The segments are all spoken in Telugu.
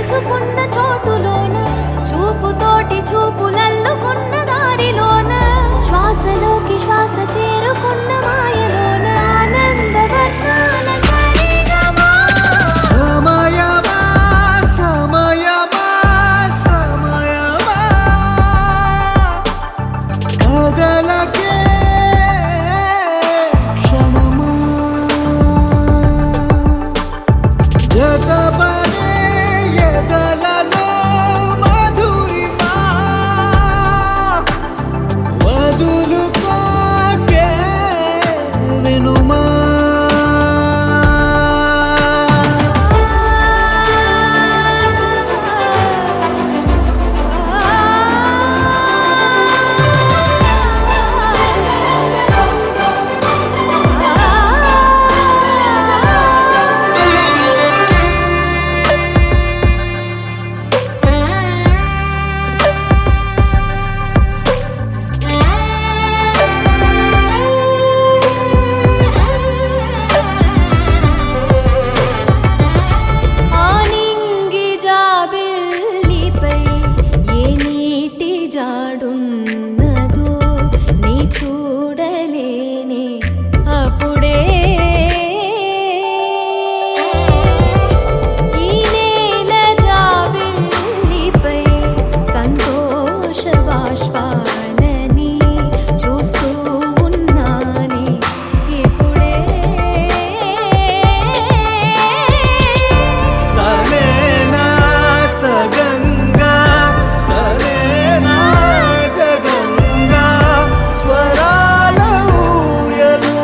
చేసుకున్న చోటులోన చూపుతోటి చూపులల్లుకున్న దారిలోన శ్వాసలోకి శ్వాస చేరుకున్న మాయలోన ఆనంద వర్ణాల సరిగమా సమయమా సమయమా సమయమా కదలకే క్షణమా జతపడే ఎదలలో మధురిమా వదులుకోకే వినుమా ఆనింగి జాబిల్లిపై ఏ నీటి జాడున్నదో నీ చూడలేనే అప్పుడే ఈ నేల జాబిల్లిపై సంతోష బాష్పాలని చూస్తూ ఉన్నానే ఇప్పుడే తనేనా సగంగా తనేనా జగంగా స్వరాల ఊయలూగుతుండగా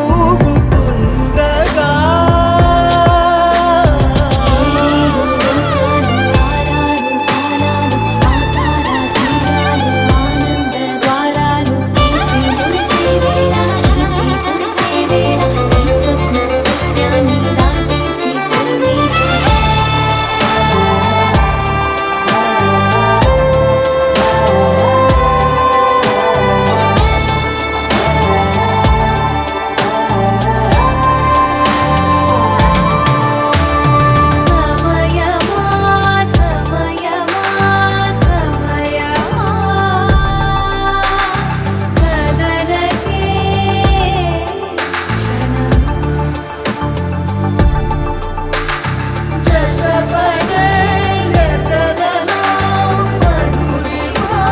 సమయమా సమయమా సమయమా కదలకే క్షణమా జతపడే ఎదలలో మధురిమా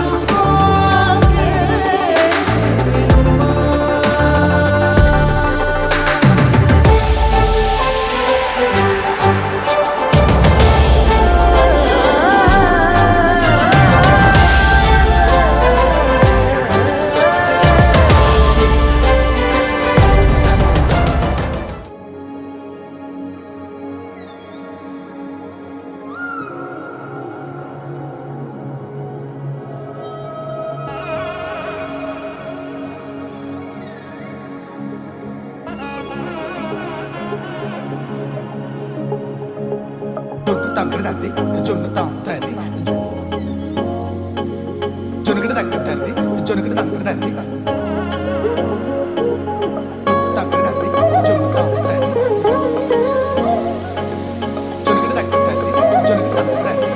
వదులుకోకే జొన్ను తక్కడ తంది జొన్ను తాంతది జొన్నుగడ తక్కడ తంది జొన్నుగడ తక్కడ తంది జొన్ను తక్కడ తంది జొన్ను తాంతది జొన్నుగడ తక్కడ తంది జొన్నుగడ తక్కడ తంది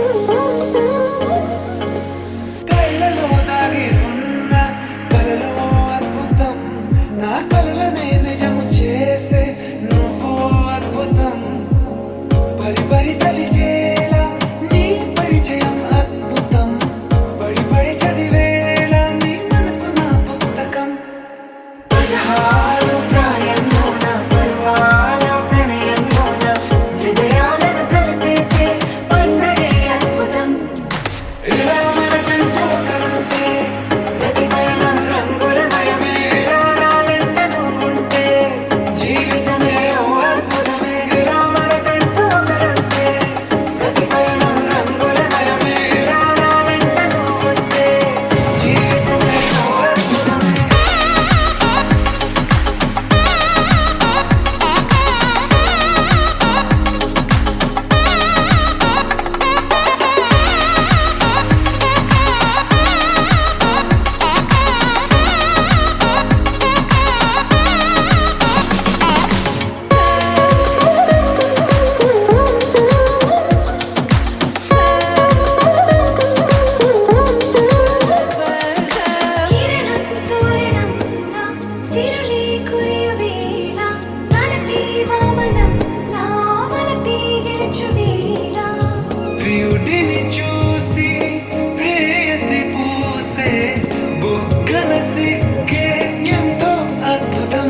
కళ్ళలో దాగి ఉన్న కలలో అద్భుతం నా కలలనే నిజము చేసే నువ్వు అద్భుతం పరి పరి తలిచేలా నీ పరిచయం అద్భుతం పడి పడి చదివేలా నీ మనసు నా పుస్తకం సిరులే కురియవేళ తలపి వామనం లావలపి గెలుచువేళ ప్రియుడిని చూసి ప్రేయసి పూసే బుగ్గన సిగ్గే ఎంతో అద్భుతం.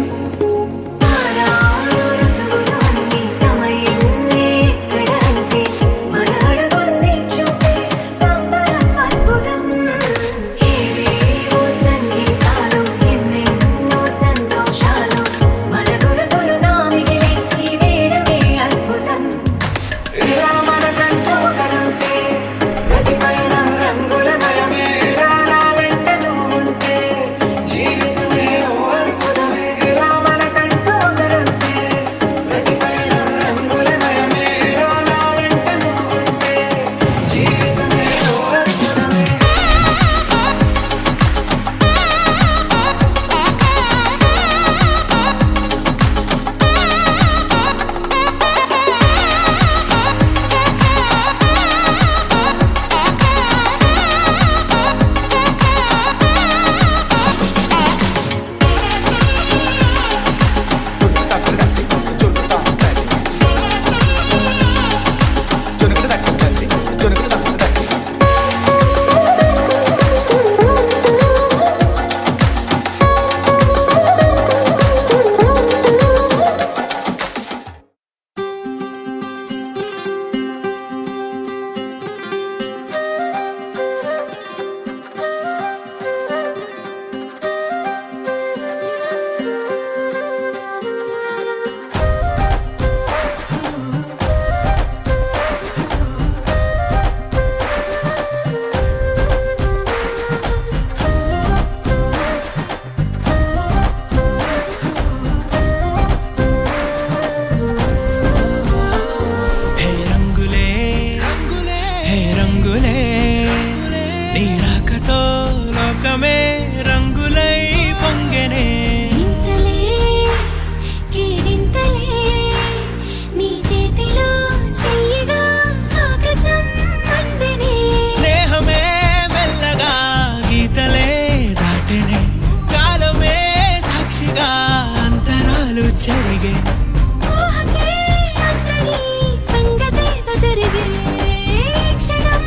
తారారు ఋతువులు అన్నీ తమ ఇల్లే ఎక్కడంటే మన అడుగుల్ని చూపే సంబరం అద్భుతం. ఏవేవో సంగీతాలు ఎన్నెన్నో సంతోషాలు మన గురుతులు నా మిగిలి ఈ వేడమే అద్భుతం. ఇలా మనకంటూ ఒకరుంటే ప్రతి పయనం రంగులమయమే. ఇలా నా వెంట నువ్వు ఉంటే జీవితమే ఓ అద్భుతమే. ఇలా మనకంటూ ఒకరుంటే ప్రతి పయనం రంగులమయమే. ఇలా నా వెంట నువ్వు ఉంటే జీవితమే ఓ అద్భుతమే. హే రంగులే హే రంగులే నీ రాకతో లోకమే రంగులై పొంగెనే. ఇంతలే కేరింతలే నీ చేతిలో చెయ్యగా ఆకాశం అందెనే. స్నేహమే మెల్లగా గీతలే దాటెనే. కాలమే సాక్షిగా అంతరాలు చెరిగే. ఊహకే అందని సంగతేదో జరిగే. ఈ క్షణం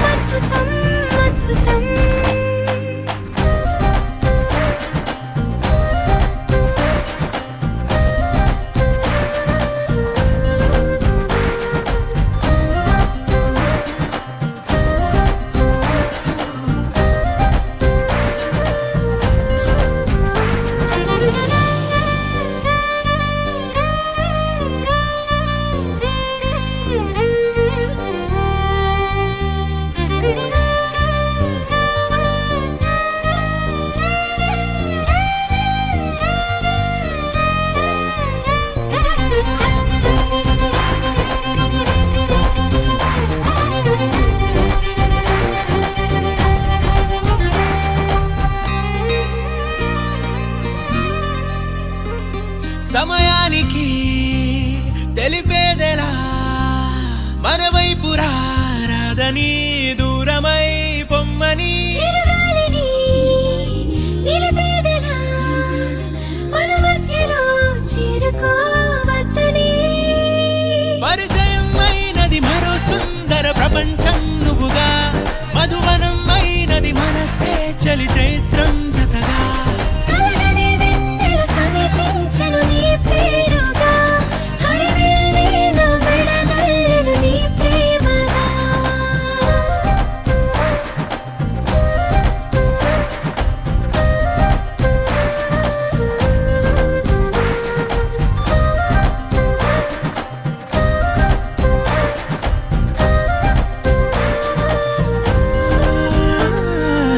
అద్భుతం అద్భుతం. సమయానికి తెలిపేదెలా మన వైపు రాదని దూరమై పొమ్మని. చిరుగాలిని నిలిపేదెలా మన మధ్యలో చేరుకోవద్దని. పరిచయం అయినది మరో సుందర ప్రపంచం నువ్వుగా. మధువనం అయినది మనస్సే చలి చైత్రం జతగా. కలగని వెన్నెల సమీపించెను నీ పేరుగా. హరివెల్లి నా మెడనల్లెను నీ ప్రేమగా.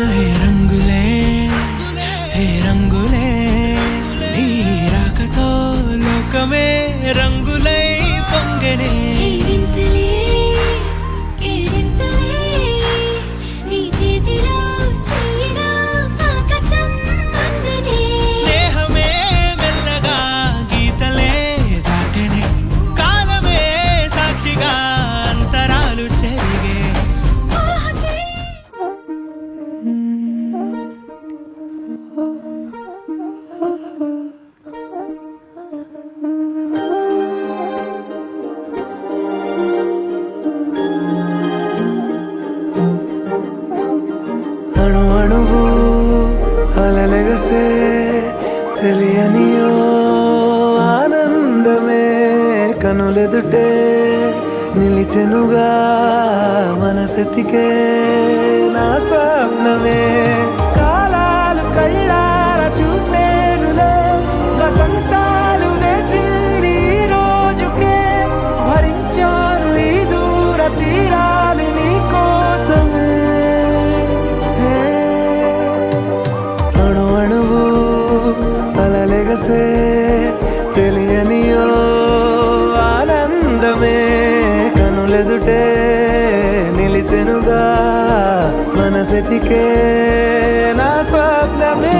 హే రంగులే హే రంగులే నీ రాకతో లోకమే రంగులై పొంగెనే. ఈ వింతలే కేరింతలే నీ చేతిలో చెయ్యగా ఆకాశం అందెనే. స్నేహమే మెల్లగా గీతలే దాటెనే. కాలమే సాక్షిగా అంతరాలు చెరిగే. ఊహకే తెలియనియో ఆనందమే కనులెదుటే నిలిచెనుగా మనసెతికే నా స్వప్నమే కాలాలు కళ్ళార చూసేనులే వసంతాలు వేచింది ఈ రోజుకే భరించాను ఈ దూర తీరాలు నీ కోసమే అణు అణువు అలలెగసే తెలియనియో ఆనందమే కనులెదుటే నిలిచెనుగా మనసెతికే నా స్వప్నమే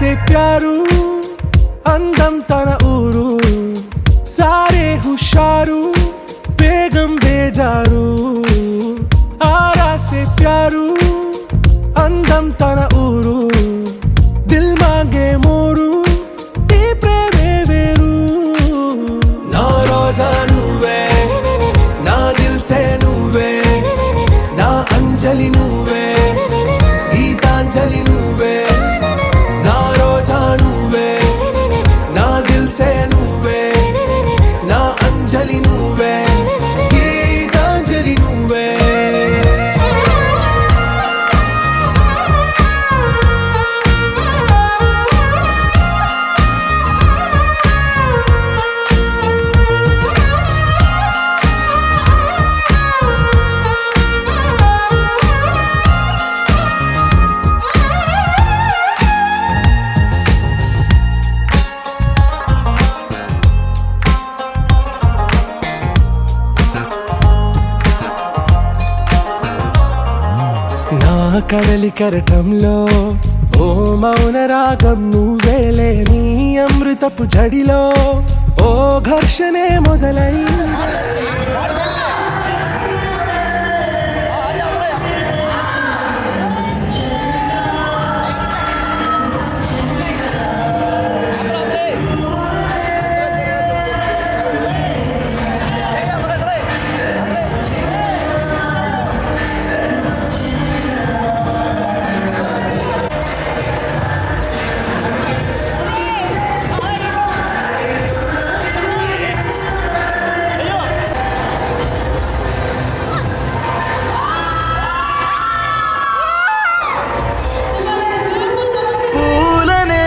సే ప్యారు అందం తన ఊరు సారే హుషారు బేగం బేజారు ఆరా సే ప్యారు అందం తన ఊరు దిల్ మాంగే మోరు ఈ ప్రేమే వేరు నా రోజా నువ్వే నా దిల్ సే నువ్వే నా అంజలి నువ్వే గీతాంజలి నువ్వే నా రోజా నువ్వే నా దిల్ సే నువ్వే నా అంజలి నువ్వే గీతాంజలి నువ్వే నా కడలి కెరటంలో ఓ మౌన రాగం నువ్వేలే నీ అమృతపు జడిలో ఓ ఘర్షణే మొదలై పూలనే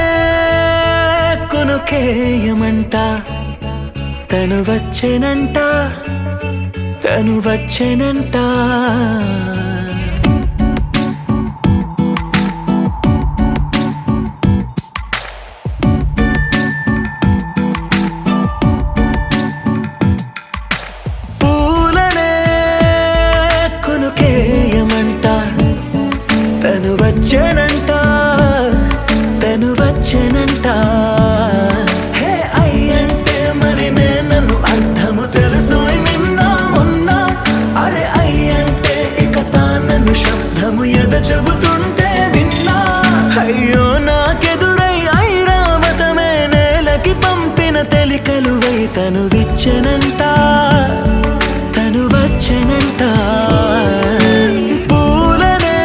కొనుకేయమంట తను వచ్చెనంట తను వచ్చెనంట పూలనే కొనుకేయమంట తను వచ్చెనంట తను వచ్చెనంట హే అయ్యంటే మరి నన్ను అర్థము తెలుసు నిన్న మొన్న అరే అయ్యంటే ఇక తానన్ను శబ్దము ఎద చెబుతుంటే విన్నా అయ్యో నాకెదురై ఐరావతమే నేలకి పంపిన తెలికలువై తను విచ్చెనంట తను వచ్చెనంట పూలనే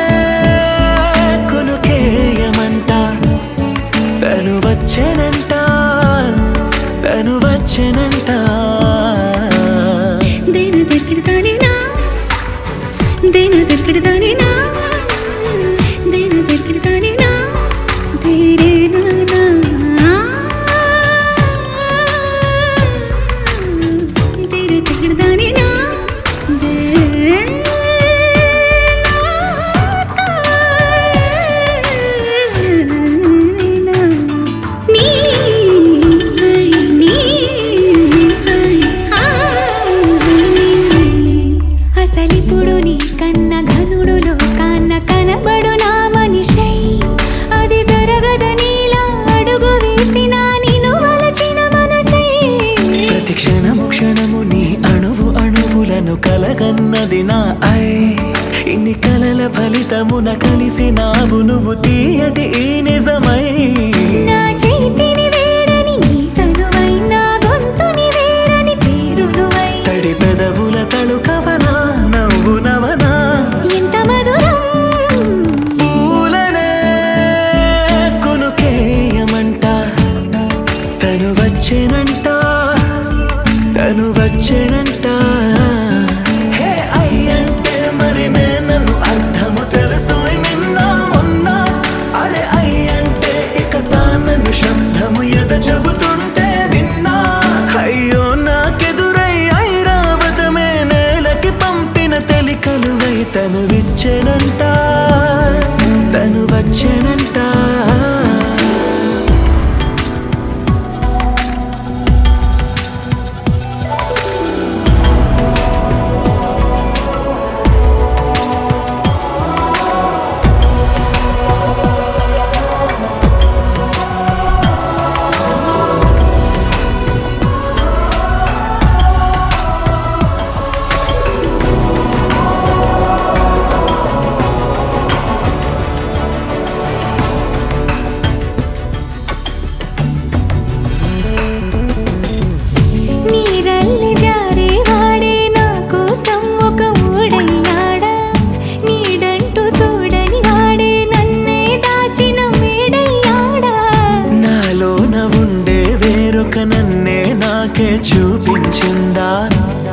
కొనుకేయమంట తను వచ్చెనంట తను వచ్చెనంట దేన దగ్గరదానేనా దేన దగ్గరదానేనా దేన దగ్గరదానేనా తేరేనా దేన దగ్గరదానేనా అసలిప్పుడు నీ కన్న ఘనుడులో కన్న కనబడు నా మనిషై అది జరగదనిలా అడుగు వేసిన నిన్ను వలచిన మనసై ప్రతి క్షణము క్షణము నీ అణువు అణువులను కలగన్నది నా ఐ ఇన్ని కలల ఫలితమున కలిసినావు నువ్వు తీయటి ఈ నిజమై నా చేతిని వేడని నీ తనువై నా గొంతుని వేరని పేరునువై తడి పెదవుల తళుకవనా నవ్వు నవనా ఎంత మధురం పూలనే కొనుకేయమంట తను వచ్చెనంట తను వచ్చెనంట హే అయ్యంటే మరి నన్ను అర్థము తెలుసు నిన్న మొన్న అరే అయ్యంటే ఇక తానన్ను శబ్దము ఎద చెబుతుంటే విన్నా అయ్యో నాకెదురై ఐరావతమే నేలకి పంపిన తెలికలువై తను విచ్చెనంట తను వచ్చెనంట నన్నే నాకే చూపించిందా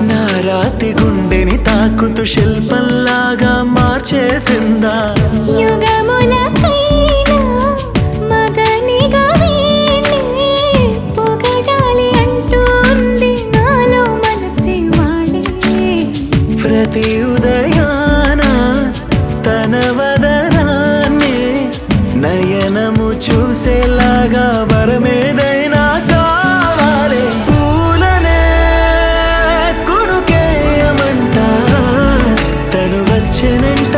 నా రాతి గుండెని తాకుతూ శిల్పంలాగా మార్చేసిందా యుగములకైనా మగనిగా వీణ్ణి పొగడాలి అంటూంది నాలో మనసే వాడే ప్రతి ఉదయాన తన వదనాన్ని నయనము చూసేలాగా వరమేదైనా కావాలి పూలనే కొనుకేయమంట తను వచ్చెనంట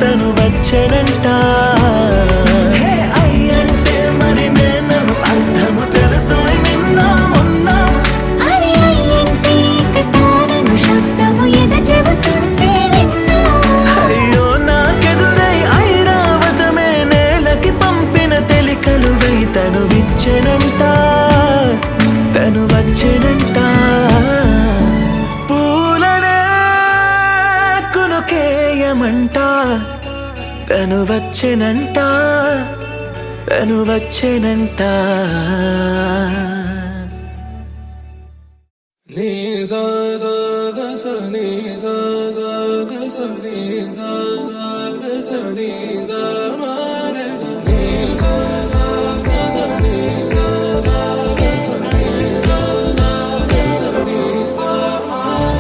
తను వచ్చెనంట హే అయ్యంటే మరి నేను అర్థము తెలుసు నిన్న మొన్న అరే అయ్యంటే ఇక తానను శబ్దము ఎద చెబుతుంటే విన్నా అయ్యో నాకెదురై ఐరావతమే నేలకి పంపిన తెలికలువై తను విచ్చెనంట తను వచ్చెనంట పూలనే కొనుకేయమంట తను వచ్చెనంట తను వచ్చెనంట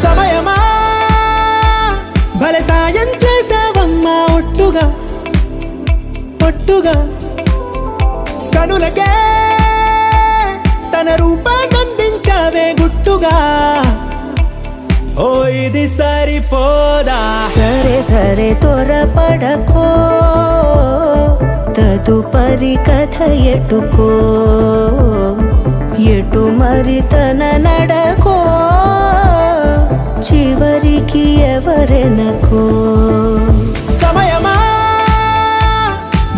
సమయమా భలే సాయం చేసావమ్మా ఒట్టుగా ఒట్టుగా కనులకే తన రూపాన్నందించావే గుట్టుగా ఓ ఇది సరిపోదా సరే సరే త్వరపడకో తదుపరి కథ ఎటుకో ఎటు మరి తన నడకో చివరికి ఎవరెనకో సమయమా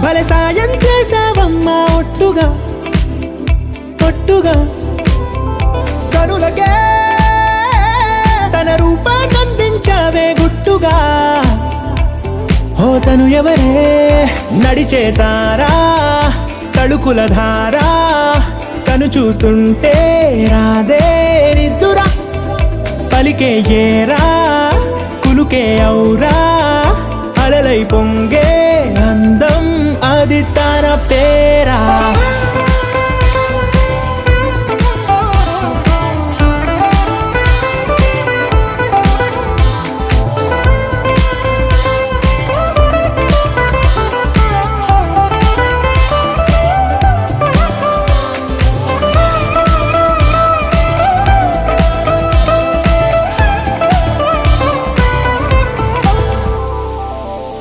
భలే సాయం చేసావమ్మా ఒట్టుగా ఒట్టుగా కనులకే తన రూపాన్నందించావే గుట్టుగా ఓ తను ఎవరే నడిచే తారా తళుకుల ధారా తను చూస్తుంటే రాదే నిద్దురా పలికే ఏరా కులుకే ఔరా అలలై పొంగే అందం అది తన పేరా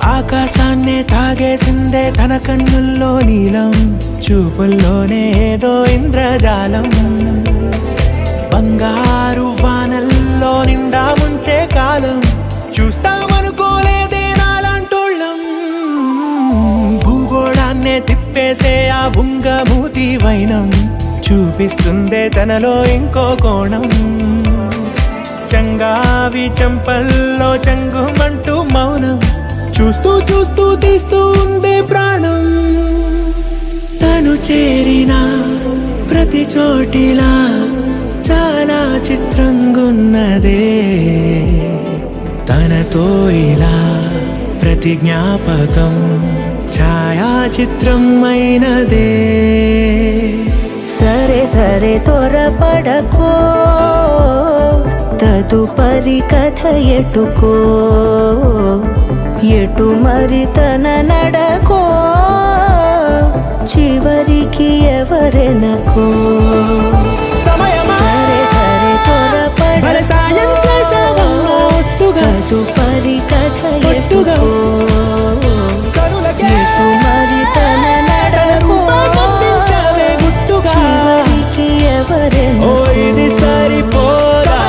ఆకాశాన్నే తాగేసిందే తన కన్నుల్లో నీలం చూపుల్లోనే ఏదో ఇంద్రజాలం బంగారు వానల్లో నిండా ముంచే కాలం చూస్తామనుకోలేదే నాలాంటోళ్ళం భూగోళాన్నే తిప్పేసే ఆ బుంగమూతి వైనం చూపిస్తుందే తనలో ఇంకో కోణం చంగావి చంపల్లో చంగుమంటూ మౌనం చూస్తూ చూస్తూ తీస్తూ ఉందే ప్రాణం తను చేరిన ప్రతి చోటిలా చాలా చిత్రంగున్నదే తనతో ఇలా ప్రతి జ్ఞాపకం ఛాయాచిత్రం అయినదే సరే సరే త్వరపడకో తదుపరి కథ ఎటుకో ఎటు మరి తన నడకో చివరికి ఎవరెనకో సమయమా సరే సరే భలే సాయం చేసావమ్మా ఒట్టుగా తదుపరి కథ ఒట్టుగా ఎటుకో కనులకే ఎటు మరి తన నడకో రూపాన్నందించావే గుట్టుగా చివరికి ఓ ఎవరెనకో ఇది సరిపోదా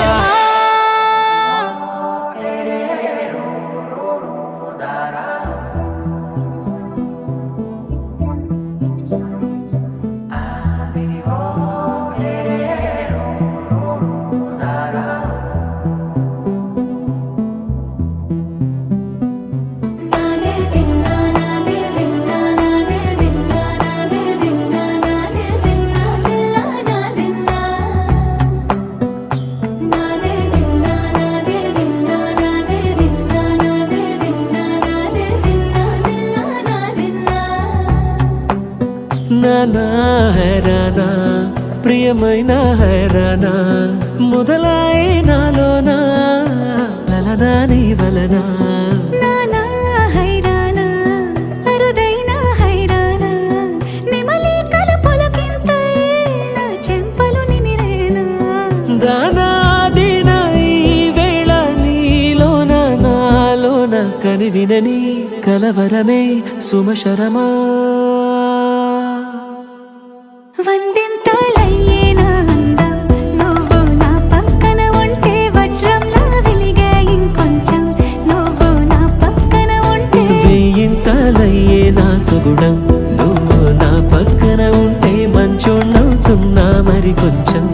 నాదే మాయమైన హైరానా మొదలాయే నాలోనా లలనా నీ వలనా నానా హైరానా అరుదైన హైరానా నెమలి కలుపులకింతై నా చెంపలు నిమిరేనా దానాదిన ఈ వేళ నీలోన నాలోన కనివినని కలవరమే సుమశరమా వందింతలయ్యేనా అందం నువ్వు నా పక్కన ఉంటే వజ్రంలా వెలిగే ఇంకొంచెం నువ్వు నా పక్కన ఉంటే వెయ్యింతలయ్యే నా సుగుణం నువ్వు నా పక్కన ఉంటే మంచోళ్ళవుతున్నా మరి కొంచెం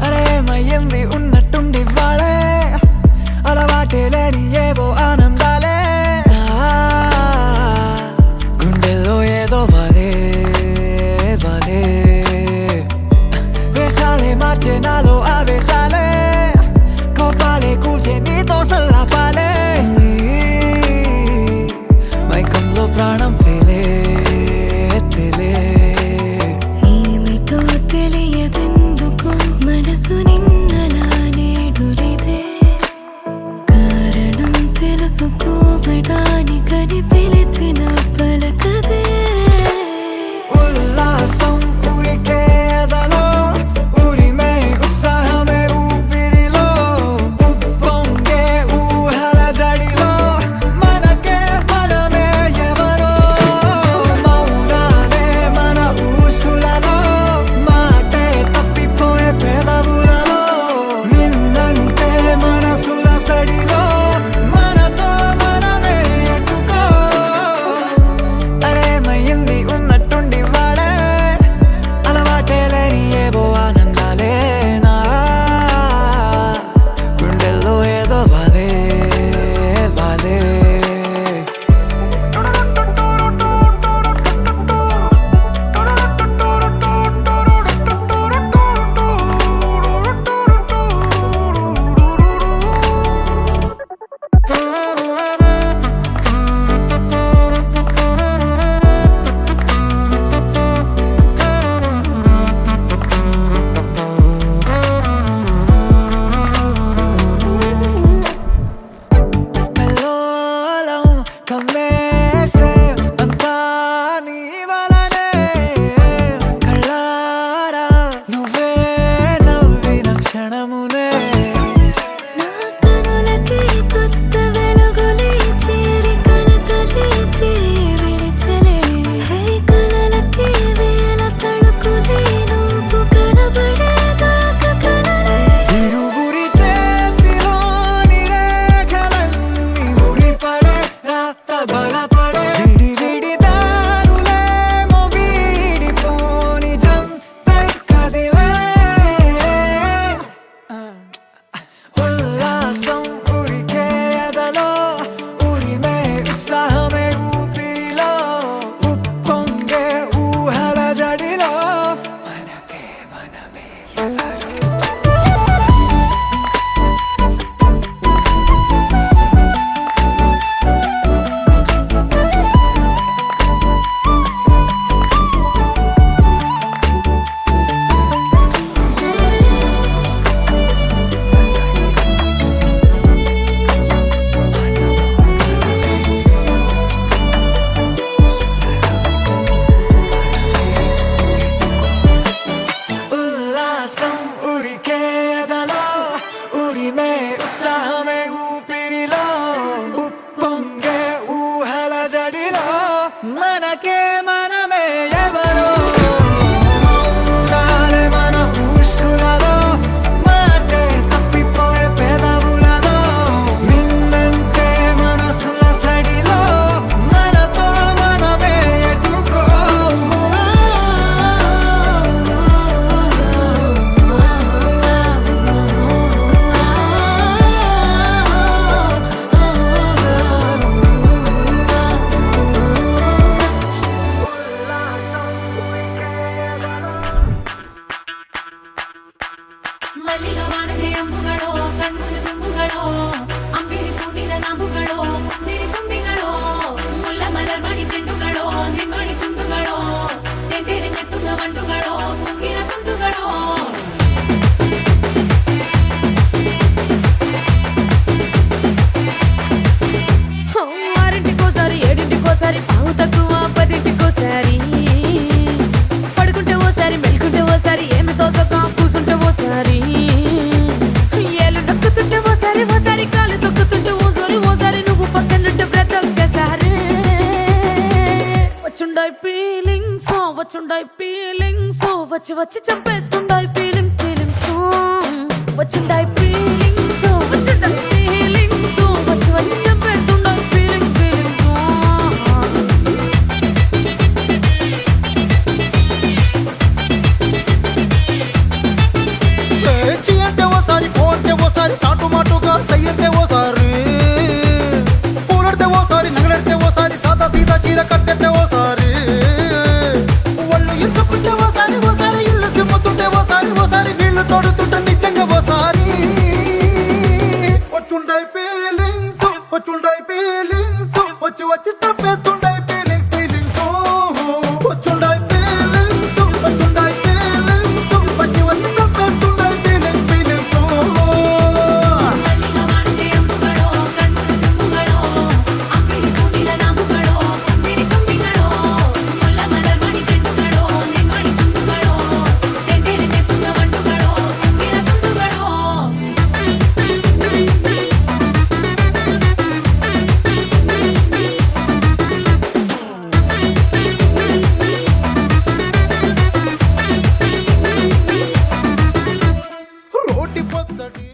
అరేమయ్యింది ఉన్నట్టుండి వాళ్ళే అలవాటే లేని ఏవో ఆనందాలే గుండెల్లో ఏదో వాలే వాలే వేషాలే మార్చే నాలో ఆవేశాలే కోపాలే కూల్చే నీతో సల్లాపాలే మైకంలో ప్రాణం తేలే తేలే ఏమిటో తెలియదెందుకు మనసు నిన్నలా నేడులిదే కారణం తెలుసుకోవడానికని పిలిచిన పలకదే ఉల్లాసం ఉరికేదలో ఉరిమే ఉత్సాహమే ఊపిరిలో ఉప్పొంగే ఊహల జడిలో మనకే మనమే ఎవరో ചെണ്ടുകളോ അമ്പിളി പൂനില നാമ്പുകളോ പുഞ്ചിരി തുമ്പികളോ മുല്ല മലർമണി ചെണ്ടുകളോ നിന്മണി ചുണ്ടുകളോ തെന്തെറിഞ്ഞെത്തുന്ന വണ്ടുകളോ പൂങ്കില തുണ്ടുകളോ ఆరింటికోసారి ఏడింటికోసారి పావు తక్కువ పదింటికోసారి పడుకుంటే ఓసారి మెలుకుంటే ఓసారి ఏమి తోసక కూసుంటే ఓసారి ఏళ్ళు నొక్కుతుంటే ఓసారి ఓసారి కాలు తొక్కుతుంటే ఓసారి నువ్వు పక్కనుంటే బ్రతొక్కసారి వచ్చుండాయి ఫీలింగ్స్ వచ్చి వచ్చి చంపేస్తుండాయి ఫీలింగ్స్ వచ్చుండాయి ఫీలింగ్స్ వచ్చి వచ్చి చంపేస్తుండాయి ఫీలింగ్స్ చీ అంటే ఓసారి పో అంటే ఓసారి చాటు మాటుగా సై అంటే ఓసారి పూలడితే ఓసారి నగలడితే ఓసారి సాదా సీదా చీర కట్టెత్తే ఓసారి ఒళ్ళు ఇసుకుంటే ఓసారి ఇల్లు సిమ్ముతుంటే ఓసారి నీళ్లు తోడుతుంటే నిజంగా ఓసారి వచ్చుండాయి ఫీలింగ్స్ వచ్చి వచ్చి తప్పేస్తుండాయి ఫీలింగ్స్ వచ్చుండాయి ఫీలింగ్స్ వచ్చి వచ్చి తప్పేస్తుండాయి ఫీలింగ్స్ మల్లిగా వాడితే అంబుಗಳೋ కన్నుల దుమ్ముಗಳೋ అంబిలి పూనిల నాంబుಗಳೋ పుంజిరి తుంబిಗಳೋ ముల్ల మలర్మణి చెండుಗಳೋ నిన్మణి చుండుಗಳೋ తెందెరితెత్తున్న వండుಗಳೋ తుంగిన తుండుಗಳೋ రోటి పచ్చడి